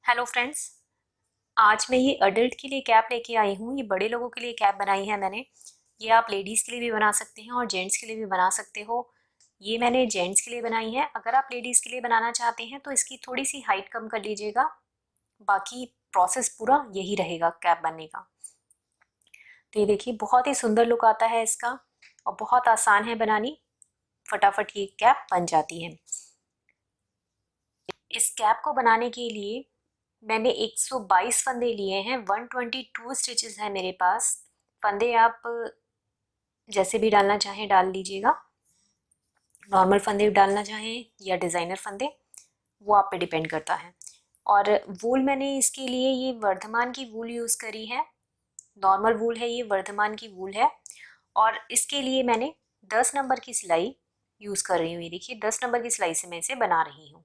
Hello friends. आज मैं ये अडल्ट के लिए कैप लेके आई हूँ। ये बड़े लोगों के लिए कैप बनाई है मैंने। ये आप लेडीज़ के लिए भी बना सकते हैं और जेंट्स के लिए भी बना सकते हो। ये मैंने जेंट्स के लिए बनाई है। अगर आप लेडीज़ के लिए बनाना चाहते हैं तो इसकी थोड़ी सी हाइट कम कर लीजिएगा। बाकी प्रोसेस पूरा यही रहेगा कैप बनने का। तो ये देखिए, बहुत ही सुंदर लुक आता है इसका और बहुत आसान है बनानी। फटाफट ये कैप बन जाती है। इस कैप को बनाने के लिए मैंने 122 फंदे लिए हैं। 122 स्टिचेस है मेरे पास। फंदे आप जैसे भी डालना चाहें डाल लीजिएगा। नॉर्मल फंदे डालना चाहें या डिज़ाइनर फंदे, वो आप पे डिपेंड करता है। और वूल मैंने इसके लिए ये वर्धमान की वूल यूज़ करी है। नॉर्मल वूल है, ये वर्धमान की वूल है। और इसके लिए मैंने 10 नंबर की सिलाई यूज़ कर रही हूँ। ये देखिए, 10 नंबर की सिलाई से मैं इसे बना रही हूँ।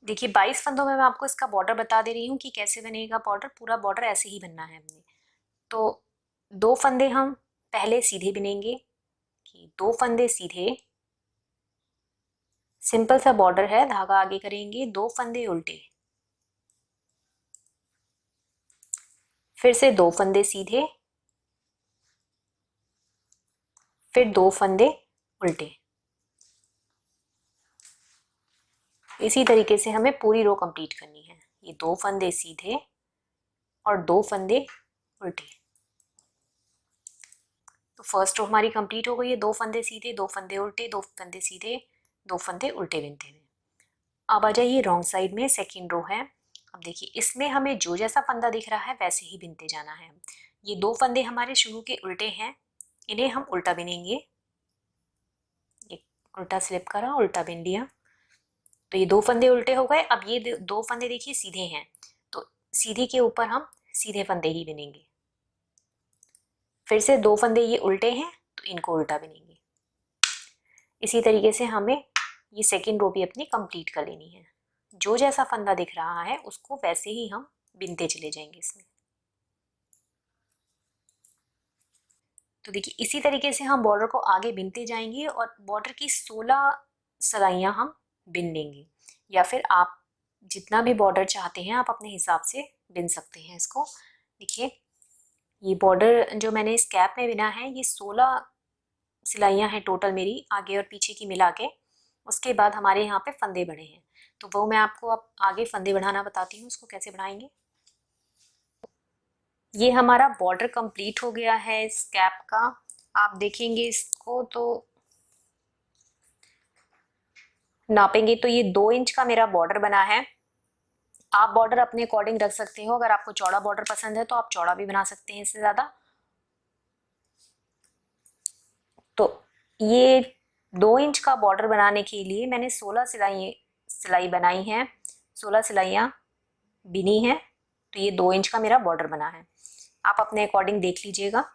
देखिए, 22 फंदों में मैं आपको इसका बॉर्डर बता दे रही हूँ कि कैसे बनेगा बॉर्डर। पूरा बॉर्डर ऐसे ही बनना है हमने। तो 2 फंदे हम पहले सीधे बिनेंगे कि 2 फंदे सीधे, सिंपल सा बॉर्डर है, धागा आगे करेंगे, 2 फंदे उल्टे, फिर से 2 फंदे सीधे, फिर 2 फंदे उल्टे। इसी तरीके से हमें पूरी रो कंप्लीट करनी है। ये 2 फंदे सीधे और 2 फंदे उल्टे। तो फर्स्ट रो हमारी कंप्लीट हो गई है। 2 फंदे सीधे, 2 फंदे उल्टे, 2 फंदे सीधे, 2 फंदे उल्टे बिनते हुए। अब आ जाइए रॉन्ग साइड में, सेकेंड रो है। अब देखिए, इसमें हमें जो जैसा फंदा दिख रहा है वैसे ही बिनते जाना है। ये 2 फंदे हमारे शुरू के उल्टे हैं, इन्हें हम उल्टा बिनेंगे। ये उल्टा स्लिप करा, उल्टा बिन लिया। तो ये 2 फंदे उल्टे हो गए। अब ये 2 फंदे देखिए सीधे हैं, तो सीधे के ऊपर हम सीधे फंदे ही बिनेंगे। फिर से 2 फंदे ये उल्टे हैं, तो इनको उल्टा बिनेंगे। इसी तरीके से हमें ये सेकेंड रो भी अपनी कंप्लीट कर लेनी है। जो जैसा फंदा दिख रहा है उसको वैसे ही हम बिनते चले जाएंगे इसमें। तो देखिए, इसी तरीके से हम बॉर्डर को आगे बिनते जाएंगे और बॉर्डर की 16 सिलाइयाँ हम बिन लेंगे। या फिर आप जितना भी बॉर्डर चाहते हैं आप अपने हिसाब से बिन सकते हैं इसको। देखिए, ये बॉर्डर जो मैंने इस कैप में बिना है, ये 16 सिलाइयाँ हैं टोटल मेरी, आगे और पीछे की मिला के। उसके बाद हमारे यहाँ पे फंदे बढ़े हैं, तो वो मैं आपको अब आगे फंदे बढ़ाना बताती हूँ, उसको कैसे बढ़ाएंगे। ये हमारा बॉर्डर कंप्लीट हो गया है इस कैप का। आप देखेंगे इसको तो नापेंगे तो ये 2 इंच का मेरा बॉर्डर बना है। आप बॉर्डर अपने अकॉर्डिंग रख सकते हो। अगर आपको चौड़ा बॉर्डर पसंद है तो आप चौड़ा भी बना सकते हैं इससे ज़्यादा। तो ये 2 इंच का बॉर्डर बनाने के लिए मैंने 16 सिलाई बनाई हैं, 16 सिलाइयाँ बिनी हैं। तो ये 2 इंच का मेरा बॉर्डर बना है। आप अपने अकॉर्डिंग देख लीजिएगा।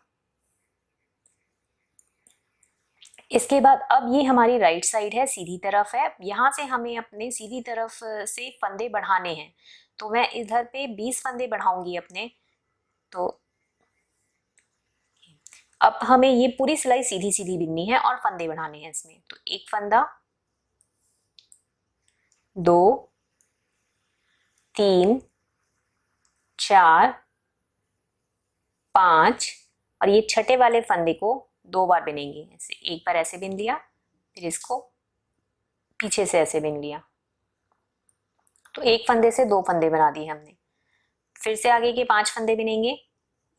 इसके बाद अब ये हमारी राइट साइड है, सीधी तरफ है। यहाँ से हमें अपने सीधी तरफ से फंदे बढ़ाने हैं। तो मैं इधर पे 20 फंदे बढ़ाऊंगी अपने। तो अब हमें ये पूरी सिलाई सीधी सीधी बिननी है और फंदे बढ़ाने हैं इसमें। तो एक फंदा, 2, 3, 4, 5 और ये छठे वाले फंदे को 2 बार बिनेंगे। ऐसे एक बार ऐसे बिन लिया, फिर इसको पीछे से ऐसे बिन लिया। तो एक फंदे से 2 फंदे बना दिए हमने। फिर से आगे के 5 फंदे बिनेंगे।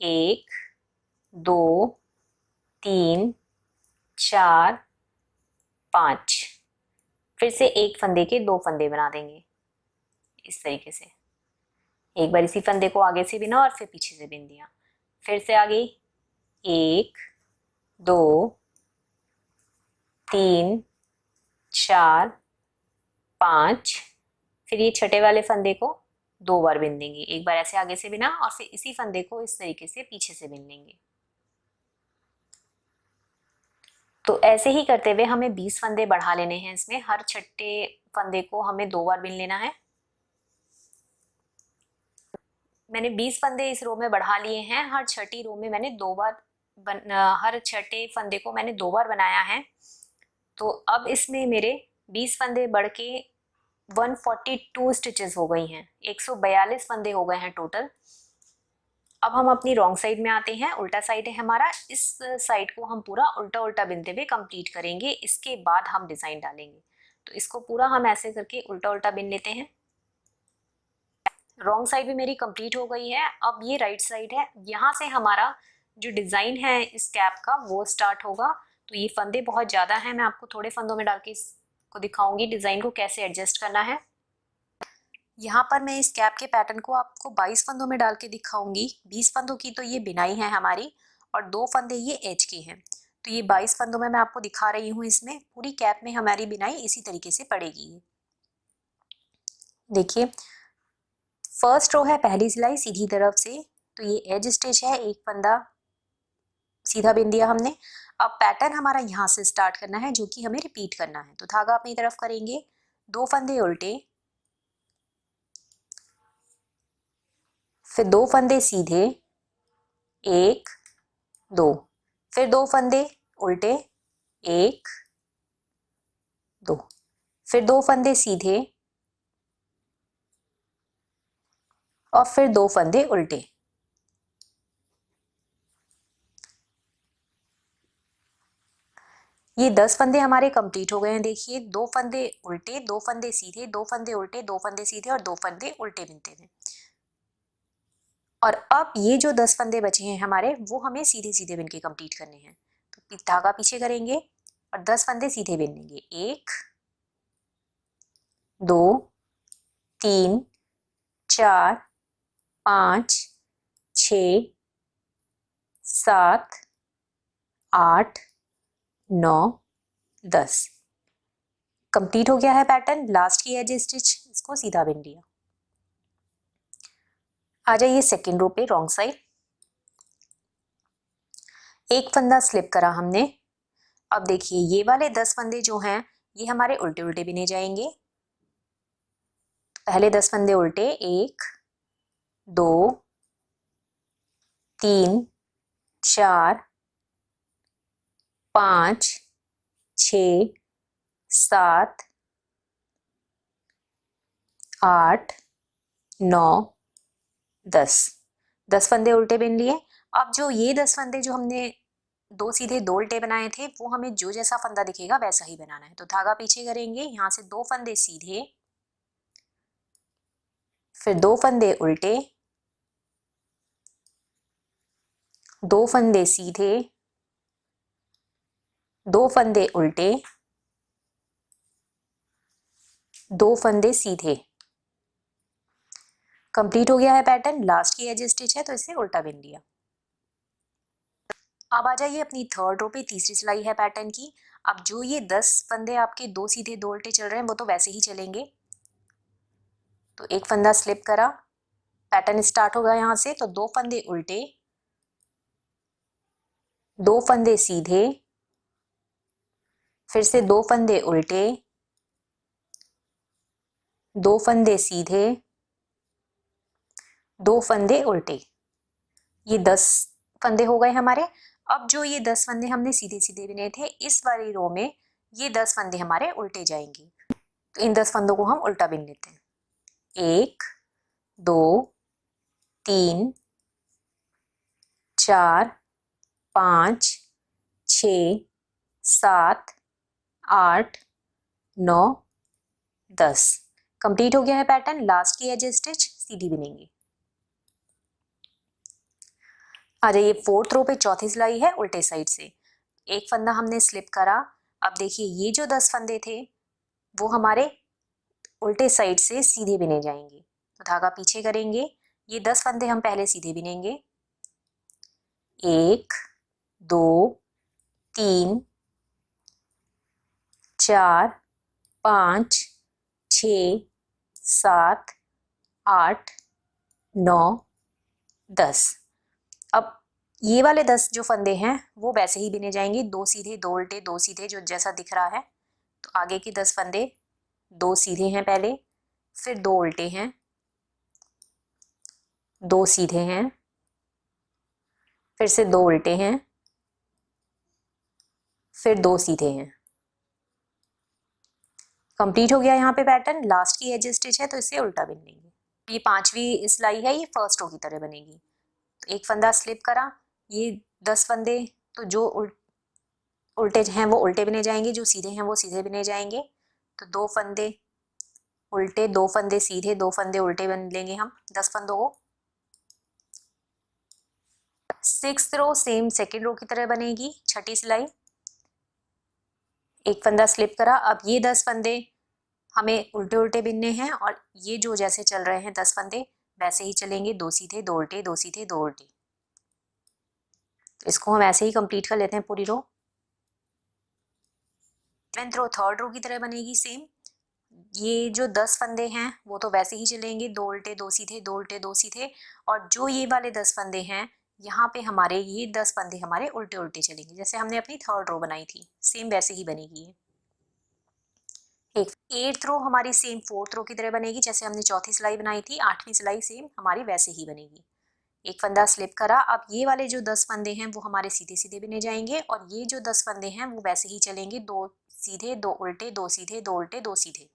1, 2, 3, 4, 5। फिर से एक फंदे के 2 फंदे बना देंगे इस तरीके से। एक बार इसी फंदे को आगे से बिना और फिर पीछे से बिन दिया। फिर से आगे 1, 2, 3, 4, 5। फिर ये छठे वाले फंदे को 2 बार बिन देंगे। एक बार ऐसे आगे से बिना और फिर इसी फंदे को इस तरीके से पीछे से बिन लेंगे। तो ऐसे ही करते हुए हमें 20 फंदे बढ़ा लेने हैं इसमें। हर छठे फंदे को हमें 2 बार बिन लेना है। मैंने 20 फंदे इस रो में बढ़ा लिए हैं। हर छठी रो में मैंने 2 बार हर छठे फंदे को मैंने 2 बार बनाया है। तो अब इसमें मेरे 20 फंदे बढ़ के 142 स्टिचेस हो गई हैं, 142 फंदे हो गए हैं टोटल। अब हम अपनी रॉन्ग साइड में आते हैं, उल्टा साइड है हमारा, इस साइड को हम पूरा उल्टा उल्टा बिनते हुए कंप्लीट करेंगे, इसके बाद हम डिजाइन डालेंगे। तो इसको पूरा हम ऐसे करके उल्टा उल्टा बिन लेते हैं। रॉन्ग साइड भी मेरी कंप्लीट हो गई है। अब ये राइट साइड है, यहाँ से हमारा जो डिजाइन है इस कैप का वो स्टार्ट होगा। तो ये फंदे बहुत ज्यादा हैं, मैं आपको थोड़े फंदों में डाल के इसको दिखाऊंगी डिजाइन को कैसे एडजस्ट करना है। यहाँ पर मैं इस कैप के पैटर्न को आपको 22 फंदों में डाल के दिखाऊंगी। 20 फंदों की तो ये बिनाई है हमारी और 2 फंदे ये एज के हैं। तो ये 22 फंदों में मैं आपको दिखा रही हूँ। इसमें पूरी कैप में हमारी बिनाई इसी तरीके से पड़ेगी। देखिए, फर्स्ट रो है पहली सिलाई सीधी तरफ से, तो ये एज स्टिच है, एक फंदा सीधा बिन दिया हमने। अब पैटर्न हमारा यहाँ से स्टार्ट करना है जो कि हमें रिपीट करना है। तो धागा अपनी तरफ करेंगे, 2 फंदे उल्टे, फिर 2 फंदे सीधे, 1 2, फिर 2 फंदे उल्टे, 1 2, फिर 2 फंदे सीधे और फिर 2 फंदे उल्टे। ये 10 फंदे हमारे कंप्लीट हो गए हैं। देखिए, 2 फंदे उल्टे, 2 फंदे सीधे, 2 फंदे उल्टे, 2 फंदे सीधे और 2 फंदे उल्टे बिनते थे। और अब ये जो 10 फंदे बचे हैं हमारे, वो हमें सीधे सीधे बिन के कंप्लीट करने हैं। तो धागा पीछे करेंगे और 10 फंदे सीधे बिनेंगे, 1 2 3 4 5 6 7 8 9 10। कंप्लीट हो गया है पैटर्न। लास्ट की एज स्टिच, इसको सीधा बिन लिया। आ जाइए सेकेंड रो पे, रॉन्ग साइड। एक फंदा स्लिप करा हमने। अब देखिए, ये वाले 10 फंदे जो हैं ये हमारे उल्टे उल्टे बिने जाएंगे। पहले 10 फंदे उल्टे, 1 2 3 4 5 6 7 8 9 10। 10 फंदे उल्टे बिन लिए। अब जो ये 10 फंदे जो हमने 2 सीधे 2 उल्टे बनाए थे, वो हमें जो जैसा फंदा दिखेगा वैसा ही बनाना है। तो धागा पीछे करेंगे, यहाँ से 2 फंदे सीधे, फिर 2 फंदे उल्टे, 2 फंदे सीधे, 2 फंदे उल्टे, 2 फंदे सीधे। कंप्लीट हो गया है पैटर्न। लास्ट की एज स्टिच है तो इसे उल्टा बिन लिया। अब आ जाइए अपनी थर्ड रो पे, तीसरी सिलाई है पैटर्न की। अब जो ये 10 फंदे आपके 2 सीधे 2 उल्टे चल रहे हैं वो तो वैसे ही चलेंगे। तो एक फंदा स्लिप करा, पैटर्न स्टार्ट होगा यहाँ से। तो 2 फंदे उल्टे, 2 फंदे सीधे, फिर से 2 फंदे उल्टे, 2 फंदे सीधे, 2 फंदे उल्टे। ये 10 फंदे हो गए हमारे। अब जो ये 10 फंदे हमने सीधे सीधे बिने थे, इस वाली रो में ये 10 फंदे हमारे उल्टे जाएंगे। तो इन 10 फंदों को हम उल्टा बिन लेते हैं। 1 2 3 4 5 6 7 8 9 10। कंप्लीट हो गया है पैटर्न। लास्ट की एज स्टिच सीधी बिनेंगे। आ जाइए फोर्थ रो पे, चौथी सिलाई है उल्टे साइड से। एक फंदा हमने स्लिप करा। अब देखिए, ये जो 10 फंदे थे वो हमारे उल्टे साइड से सीधे बिने जाएंगे। तो धागा पीछे करेंगे, ये 10 फंदे हम पहले सीधे बिनेंगे, 1 2 3 4 5 6 7 8 9 10। अब ये वाले 10 जो फंदे हैं वो वैसे ही बिने जाएंगे, 2 सीधे 2 उल्टे 2 सीधे, जो जैसा दिख रहा है। तो आगे के 10 फंदे 2 सीधे हैं पहले, फिर 2 उल्टे हैं, 2 सीधे हैं, फिर से 2 उल्टे हैं, फिर 2 सीधे हैं। कंप्लीट हो गया यहाँ पे पैटर्न। लास्ट की एज स्टिच है तो इसे उल्टा बिन लेंगे। ये 5वीं सिलाई है, ये फर्स्ट रो की तरह बनेगी। तो एक फंदा स्लिप करा, ये 10 फंदे तो जो उल्टे हैं वो उल्टे बिने जाएंगे, जो सीधे हैं वो सीधे बिने जाएंगे। तो 2 फंदे उल्टे, 2 फंदे सीधे, 2 फंदे उल्टे बन लेंगे हम 10 फंदों को। 6th रो सेम सेकेंड रो की तरह बनेगी, छठी सिलाई। एक फंदा स्लिप करा, अब ये 10 फंदे हमें उल्टे उल्टे बिनने हैं और ये जो जैसे चल रहे हैं 10 फंदे वैसे ही चलेंगे, 2 सीधे 2 उल्टे, 2 सीधे 2 उल्टे। तो इसको हम ऐसे ही कंप्लीट कर लेते हैं पूरी रो। 7th रो थर्ड रो की तरह बनेगी सेम। ये जो 10 फंदे हैं वो तो वैसे ही चलेंगे, 2 उल्टे 2 सीधे, 2 उल्टे 2 सीधे। और जो ये वाले 10 फंदे हैं यहाँ पे हमारे ये 10 फंदे हमारे उल्टे उल्टे चलेंगे, जैसे हमने अपनी थर्ड रो बनाई थी सेम वैसे ही बनेगी ये। एक 8th रो हमारी सेम 4th रो की तरह बनेगी, जैसे हमने चौथी सिलाई बनाई थी। 8वीं सिलाई सेम हमारी वैसे ही बनेगी। एक फंदा स्लिप करा, अब ये वाले जो 10 फंदे हैं वो हमारे सीधे सीधे बिने जाएंगे और ये जो 10 फंदे हैं वो वैसे ही चलेंगे, 2 सीधे 2 उल्टे 2 सीधे 2 उल्टे 2 सीधे।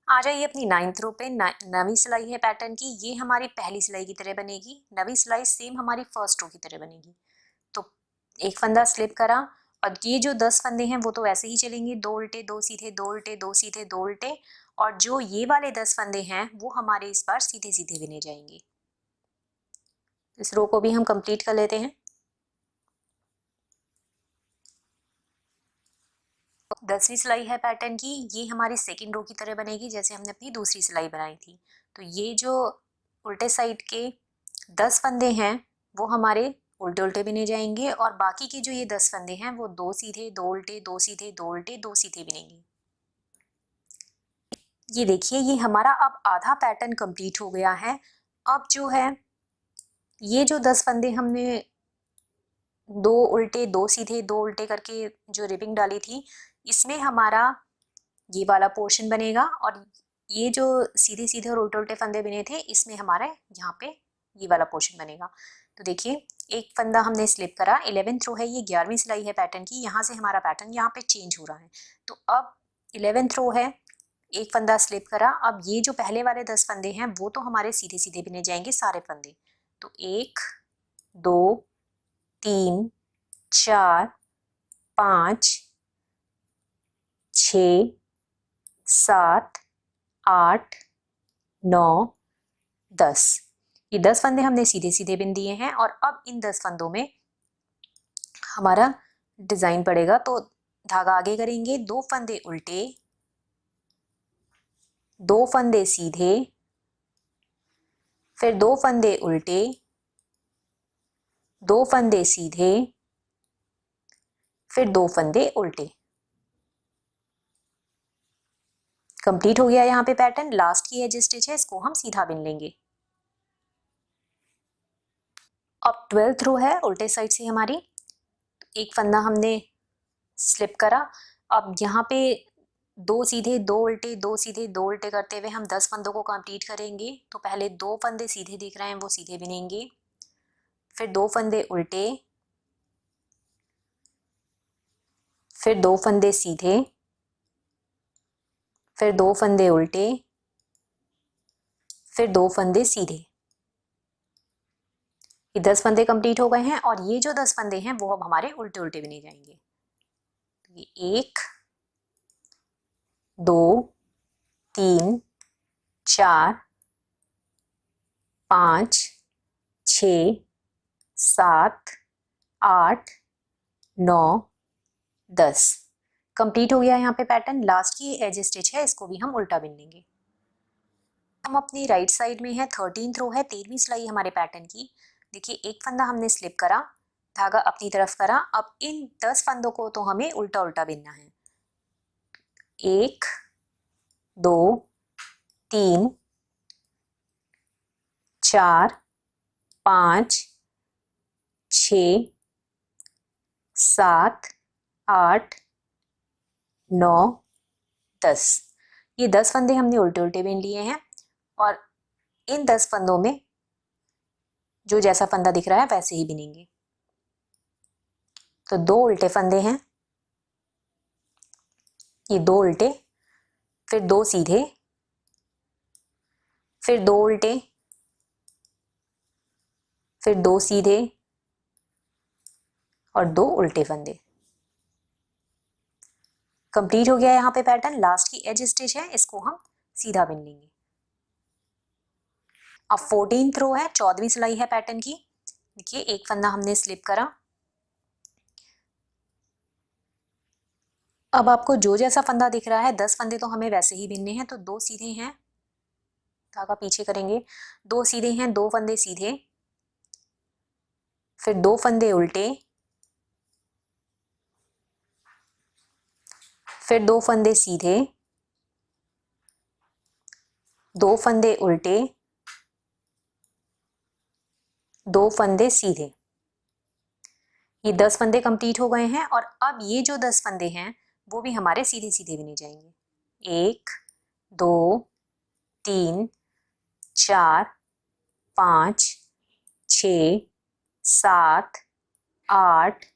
आ जाइए अपनी 9th रो पे। 9वीं सिलाई है पैटर्न की, ये हमारी पहली सिलाई की तरह बनेगी। 9वीं सिलाई सेम हमारी फर्स्ट रो की तरह बनेगी। तो एक फंदा स्लिप करा और ये जो 10 फंदे हैं वो तो वैसे ही चलेंगे, 2 उल्टे 2 सीधे 2 उल्टे 2 सीधे 2 उल्टे। और जो ये वाले 10 फंदे हैं वो हमारे इस बार सीधे सीधे बिने जाएंगे। इस रो को भी हम कंप्लीट कर लेते हैं। 10वीं सिलाई है पैटर्न की, ये हमारी सेकेंड रो की तरह बनेगी, जैसे हमने अपनी दूसरी सिलाई बनाई थी। तो ये जो उल्टे साइड के 10 फंदे हैं वो हमारे उल्टे उल्टे बिने जाएंगे और बाकी के जो ये 10 फंदे हैं वो 2 सीधे 2 उल्टे 2 सीधे 2 उल्टे 2 सीधे बिनेंगे। ये देखिए, ये हमारा अब आधा पैटर्न कंप्लीट हो गया है। अब जो है ये जो 10 फंदे हमने 2 उल्टे 2 सीधे 2 उल्टे करके जो रिबिंग डाली थी, इसमें हमारा ये वाला पोर्शन बनेगा और ये जो सीधे सीधे और उल्टे उल्टे फंदे बने थे इसमें हमारे यहाँ पे ये वाला पोर्शन बनेगा। तो देखिए, एक फंदा हमने स्लिप करा, 11th रो है, ये 11वीं सिलाई है पैटर्न की। यहाँ से हमारा पैटर्न यहाँ पे चेंज हो रहा है। तो अब 11th रो है, एक फंदा स्लिप करा, अब ये जो पहले वाले 10 फंदे हैं वो तो हमारे सीधे सीधे बिने जाएंगे सारे फंदे। तो 1 2 3 4 5 6 7 8 9 10। ये 10 फंदे हमने सीधे सीधे बिन दिए हैं और अब इन 10 फंदों में हमारा डिजाइन पड़ेगा। तो धागा आगे करेंगे, 2 फंदे उल्टे, 2 फंदे सीधे, फिर 2 फंदे उल्टे, 2 फंदे सीधे, फिर 2 फंदे उल्टे। कंप्लीट हो गया यहाँ पे पैटर्न। लास्ट की एज स्टिच है, इसको हम सीधा बिन लेंगे। अब 12th रो है उल्टे साइड से हमारी। एक फंदा हमने स्लिप करा, अब यहाँ पे 2 सीधे 2 उल्टे 2 सीधे 2 उल्टे करते हुए हम 10 फंदों को कंप्लीट करेंगे। तो पहले 2 फंदे सीधे दिख रहे हैं वो सीधे बिनेंगे, फिर 2 फंदे उल्टे, फिर 2 फंदे सीधे, फिर 2 फंदे उल्टे, फिर 2 फंदे सीधे। ये 10 फंदे कंप्लीट हो गए हैं और ये जो 10 फंदे हैं वो अब हमारे उल्टे उल्टे बिने जाएंगे। तो ये 1 2 3 4 5 6 7 8 9 10। कंप्लीट हो गया यहाँ पे पैटर्न। लास्ट की एज स्टिच है, इसको भी हम उल्टा बिन लेंगे। हम अपनी राइट साइड में है, 13th रो है, 13वीं सिलाई हमारे पैटर्न की। देखिए, एक फंदा हमने स्लिप करा, धागा अपनी तरफ करा, अब इन 10 फंदों को तो हमें उल्टा उल्टा बिनना है। 1 2 3 4 5 6 7 8 9 10। ये 10 फंदे हमने उल्टे उल्टे बिन लिए हैं और इन 10 फंदों में जो जैसा फंदा दिख रहा है वैसे ही बिनेंगे। तो 2 उल्टे फंदे हैं, ये 2 उल्टे, फिर 2 सीधे, फिर 2 उल्टे, फिर 2 सीधे और 2 उल्टे फंदे। कंप्लीट हो गया यहाँ पे पैटर्न। लास्ट की एज स्टिच है, इसको हम सीधा बिन लेंगे। अब 14th रो है, 14वीं सिलाई है पैटर्न की। देखिए एक फंदा हमने स्लिप करा। अब आपको जो जैसा फंदा दिख रहा है, 10 फंदे तो हमें वैसे ही बिनने हैं, तो 2 सीधे हैं, धागा पीछे करेंगे, 2 सीधे हैं, 2 फंदे सीधे, फिर 2 फंदे उल्टे, फिर 2 फंदे सीधे, 2 फंदे उल्टे, 2 फंदे सीधे। ये 10 फंदे कंप्लीट हो गए हैं और अब ये जो 10 फंदे हैं वो भी हमारे सीधे सीधे बिने जाएंगे। 1 2 3 4 5 6 7 8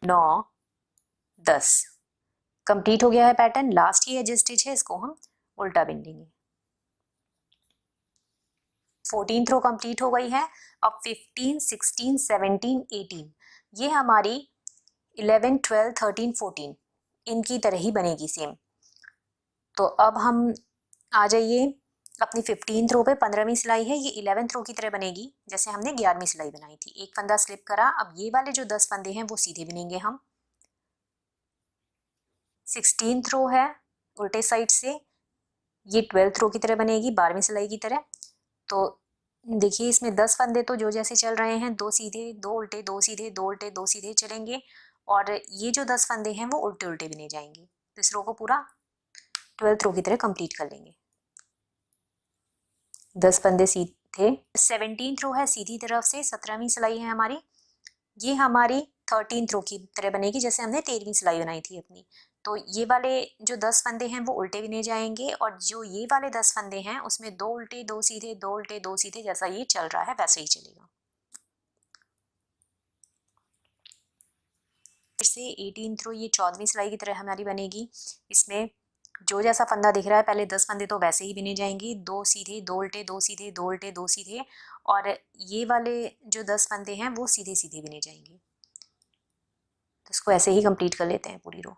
9 10। कंप्लीट हो गया है पैटर्न। लास्ट ही एज स्टिच है, इसको हम उल्टा बिन लेंगे। 14th रो कंप्लीट हो गई है। अब 15 16 17 18 ये हमारी 11 12 13 14 इनकी तरह ही बनेगी सेम। तो अब हम आ जाइए अपनी 15th रो पे। 15वीं सिलाई है, ये 11th रो की तरह बनेगी जैसे हमने 11वीं सिलाई बनाई थी। एक फंदा स्लिप करा। अब ये वाले जो 10 फंदे हैं वो सीधे बिनेंगे हम। 16th रो है उल्टे साइड से, ये 12th रो की तरह बनेगी, 12वीं सिलाई की तरह। तो देखिए इसमें 10 फंदे तो जो जैसे चल रहे हैं, 2 सीधे 2 उल्टे, 2 सीधे 2 उल्टे 2 सीधे चलेंगे, और ये जो 10 फंदे हैं वो उल्टे उल्टे बिने जाएंगे। तो इस रो को पूरा 12th रो की तरह कंप्लीट कर लेंगे। 10 फंदे सीधे। 17th रो है सीधी तरफ से, 17वीं सिलाई है हमारी। ये हमारी 13th रो की तरह बनेगी जैसे हमने 13वीं सिलाई बनाई थी अपनी। तो ये वाले जो 10 फंदे हैं वो उल्टे बिने जाएंगे, और जो ये वाले 10 फंदे हैं उसमें 2 उल्टे 2 सीधे 2 उल्टे 2 सीधे, जैसा ये चल रहा है वैसे ही चलेगा। फिर से 18th रो ये 14वीं सिलाई की तरह हमारी बनेगी। इसमें जो जैसा फंदा दिख रहा है, पहले 10 फंदे तो वैसे ही बिने जाएंगे, 2 सीधे 2 उल्टे 2 सीधे 2 उल्टे 2 सीधे, और ये वाले जो 10 फंदे हैं वो सीधे सीधे बिने जाएंगे। तो इसको ऐसे ही कंप्लीट कर लेते हैं पूरी रो।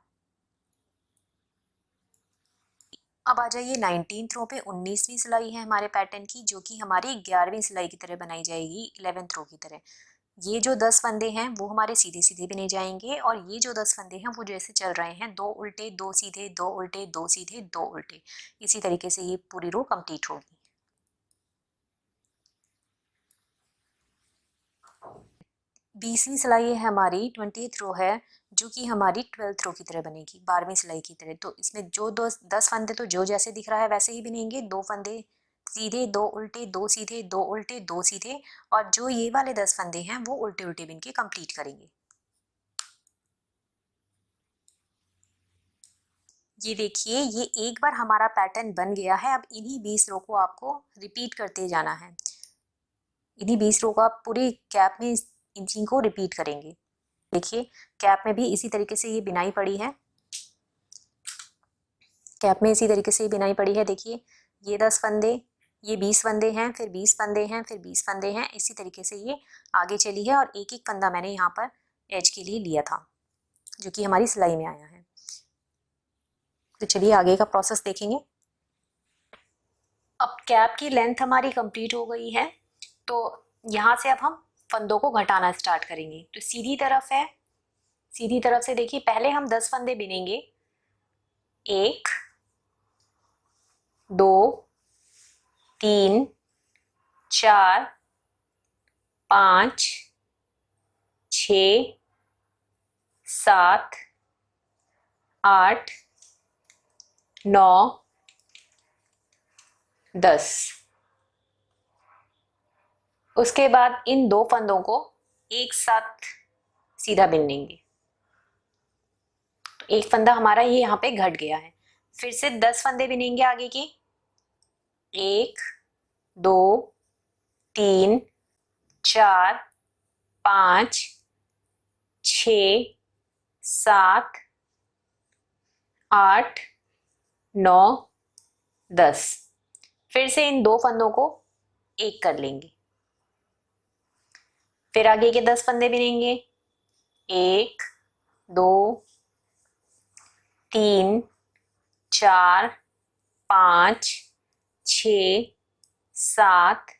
अब आ जाइए 19th रो पे। 19वीं सिलाई है हमारे पैटर्न की, जो कि हमारी 11वीं सिलाई की तरह बनाई जाएगी 11th रो की तरह। ये जो 10 फंदे हैं वो हमारे सीधे सीधे बिने जाएंगे, और ये जो 10 फंदे हैं वो जैसे चल रहे हैं, 2 उल्टे 2 सीधे 2 उल्टे 2 सीधे 2 उल्टे, इसी तरीके से ये पूरी रो कंप्लीट होगी। 20वीं सिलाई है हमारी, 20th रो है, जो कि हमारी 12th रो की तरह बनेगी, 12वीं सिलाई की तरह। तो इसमें जो 10 फंदे तो जो जैसे दिख रहा है वैसे ही बिनेंगे, 2 फंदे सीधे 2 उल्टे 2 सीधे 2 उल्टे 2 सीधे, और जो ये वाले 10 फंदे हैं वो उल्टे उल्टे बिन के कंप्लीट करेंगे। ये देखिए, ये एक बार हमारा पैटर्न बन गया है। अब इन्हीं 20 रो को आपको रिपीट करते जाना है। इन्हीं 20 रो को आप पूरी कैप में इन्हीं को रिपीट करेंगे। देखिए कैप में भी इसी तरीके से ये बिनाई पड़ी है, कैप में इसी तरीके से ये बिनाई पड़ी है। देखिए ये 10 फंदे, ये 20 फंदे हैं, फिर 20 फंदे हैं, फिर 20 फंदे हैं, इसी तरीके से ये आगे चली है, और एक एक फंदा मैंने यहाँ पर एज के लिए लिया था जो कि हमारी सिलाई में आया है। तो चलिए आगे का प्रोसेस देखेंगे। अब कैप की लेंथ हमारी कंप्लीट हो गई है, तो यहाँ से अब हम फंदों को घटाना स्टार्ट करेंगे। तो सीधी तरफ है, सीधी तरफ से देखिए पहले हम 10 फंदे बिनेंगे। 1 2 3 4 5 6 7 8 9 10। उसके बाद इन 2 फंदों को एक साथ सीधा बिन लेंगे। तो एक फंदा हमारा ये यहाँ पे घट गया है। फिर से 10 फंदे बिनेंगे आगे की। 1 2 3 4 5 6 7 8, 9, 10। फिर से इन दो फंदों को एक कर लेंगे, फिर आगे के 10 फंदे बिनेंगे। 1, 2, 3, 4, 5, 6, 7,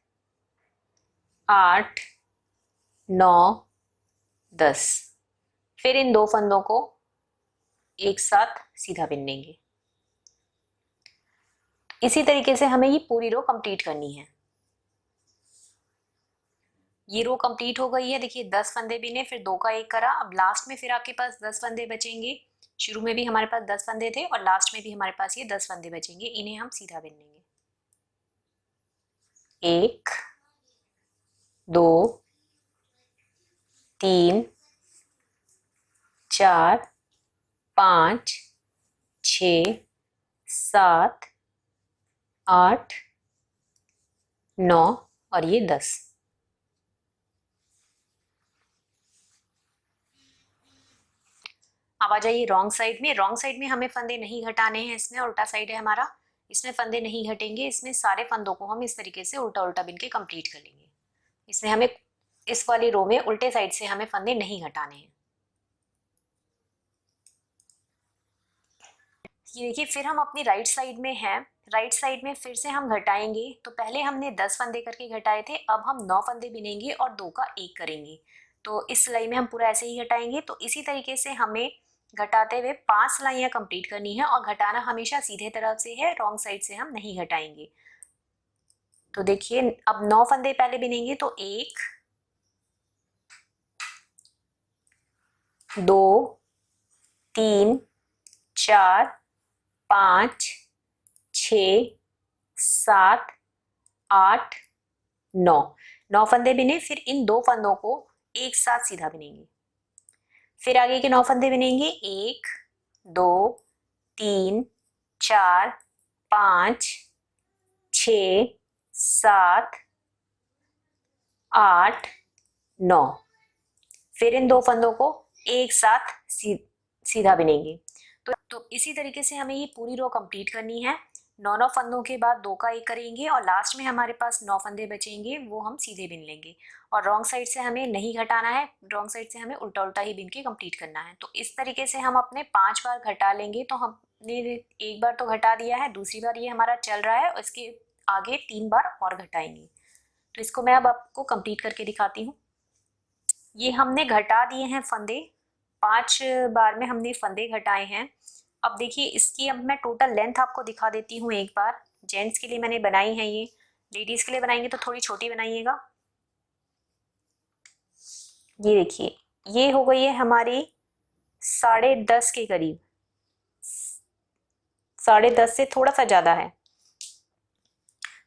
8, 9, 10। फिर इन दो फंदों को एक साथ सीधा बिन लेंगे। इसी तरीके से हमें ये पूरी रो कंप्लीट करनी है। ये रो कंप्लीट हो गई है। देखिए 10 फंदे बिने, फिर 2 का 1 करा। अब लास्ट में फिर आपके पास 10 फंदे बचेंगे। शुरू में भी हमारे पास 10 फंदे थे और लास्ट में भी हमारे पास ये 10 फंदे बचेंगे। इन्हें हम सीधा बिन लेंगे। 1, 2, 3, 4, 5, 6, 7, 8, 9 और ये 10। अब आ जाइए रॉन्ग साइड में। रॉन्ग साइड में हमें फंदे नहीं घटाने हैं, इसमें उल्टा साइड है हमारा। इसमें फंदे नहीं घटेंगे, इसमें सारे फंदों को हम इस तरीके से उल्टा उल्टा बिन के कंप्लीट कर लेंगे। इसमें हमें इस वाली रो में उल्टे साइड से हमें फंदे नहीं घटाने हैं। ये देखिए फिर हम अपनी राइट साइड में हैं। राइट साइड में फिर से हम घटाएंगे। तो पहले हमने 10 फंदे करके घटाए थे, अब हम 9 फंदे बिनेंगे और 2 का 1 करेंगे। तो इस सिलाई में हम पूरा ऐसे ही घटाएंगे। तो इसी तरीके से हमें घटाते हुए 5 सिलाइयाँ कंप्लीट करनी है और घटाना हमेशा सीधे तरफ से है, रॉन्ग साइड से हम नहीं घटाएंगे। तो देखिए अब 9 फंदे पहले बिनेंगे। तो 1, 2, 3, 4, 5, 6, 7, 8, 9। 9 फंदे बिने, फिर इन दो फंदों को एक साथ सीधा बिनेंगे। फिर आगे के 9 फंदे बिनेंगे। 1, 2, 3, 4, 5, 6, 7, 8, 9। फिर इन दो फंदों को एक साथ सीधा बिनेंगे। तो इसी तरीके से हमें ये पूरी रो कंप्लीट करनी है। 9 फंदों के बाद 2 का 1 करेंगे और लास्ट में हमारे पास 9 फंदे बचेंगे, वो हम सीधे बिन लेंगे। और रॉन्ग साइड से हमें नहीं घटाना है, रॉन्ग साइड से हमें उल्टा उल्टा ही बिन के कंप्लीट करना है। तो इस तरीके से हम अपने 5 बार घटा लेंगे। तो हमने एक बार तो घटा दिया है, दूसरी बार ये हमारा चल रहा है और इसके आगे 3 बार और घटाएंगे। तो इसको मैं अब आपको कंप्लीट करके दिखाती हूँ। ये हमने घटा दिए हैं फंदे, 5 बार में हमने फंदे घटाए हैं। अब देखिए इसकी अब मैं टोटल लेंथ आपको दिखा देती हूँ एक बार। जेंट्स के लिए मैंने बनाई है ये, लेडीज के लिए बनाएंगे तो थोड़ी छोटी बनाइएगा। ये देखिए ये हो गई है हमारी 10:30 के करीब, 10:30 से थोड़ा सा ज्यादा है,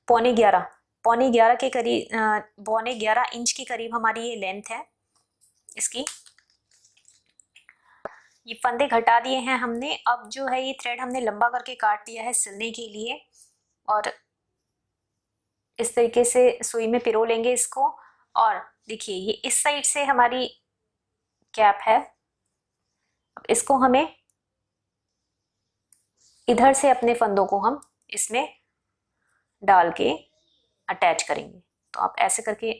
11:15, 11:15 के करीब, 11:15 इंच के करीब हमारी ये लेंथ है इसकी। ये फंदे घटा दिए हैं हमने। अब जो है ये थ्रेड हमने लंबा करके काट दिया है सिलने के लिए और इस तरीके से सुई में पिरो लेंगे इसको। और देखिए ये इस साइड से हमारी कैप है। अब इसको हमें इधर से अपने फंदों को हम इसमें डाल के अटैच करेंगे। तो आप ऐसे करके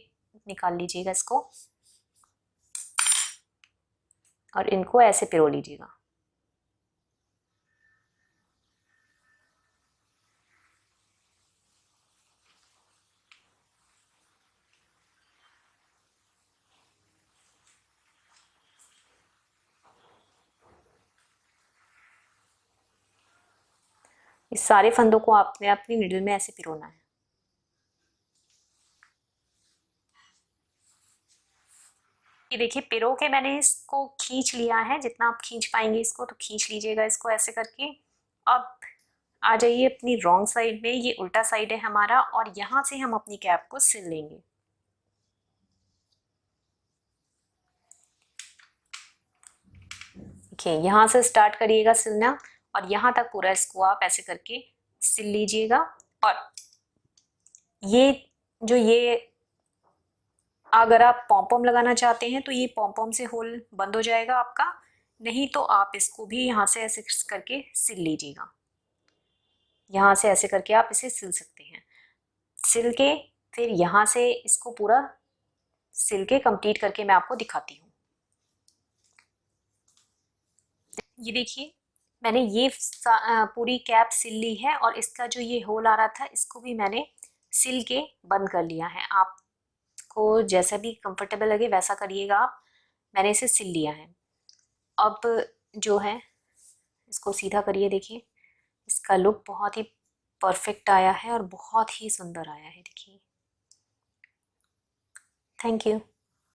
निकाल लीजिएगा इसको और इनको ऐसे पिरो लीजिएगा। इस सारे फंदों को आपने अपनी निडल में ऐसे पिरोना है। ये देखिए पिरो के मैंने इसको खींच लिया है, जितना आप खींच पाएंगे इसको तो खींच लीजिएगा इसको ऐसे करके। अब आ जाइए अपनी रॉन्ग साइड में, ये उल्टा साइड है हमारा और यहाँ से हम अपनी कैप को सिल लेंगे। देखिए यहाँ से स्टार्ट करिएगा सिलना और यहाँ तक पूरा इसको आप ऐसे करके सिल लीजिएगा। और ये जो ये अगर आप पॉम पॉम लगाना चाहते हैं तो ये पॉम पॉम से होल बंद हो जाएगा आपका। नहीं तो आप इसको भी यहाँ से ऐसे करके सिल लीजिएगा। यहाँ से ऐसे करके आप इसे सिल सकते हैं। सिल के फिर यहाँ से इसको पूरा सिल के कंप्लीट करके मैं आपको दिखाती हूँ। ये देखिए मैंने ये पूरी कैप सिल ली है और इसका जो ये होल आ रहा था इसको भी मैंने सिल के बंद कर लिया है। आपको जैसा भी कंफर्टेबल लगे वैसा करिएगा आप। मैंने इसे सिल लिया है। अब जो है इसको सीधा करिए। देखिए इसका लुक बहुत ही परफेक्ट आया है और बहुत ही सुंदर आया है। देखिए। Thank you.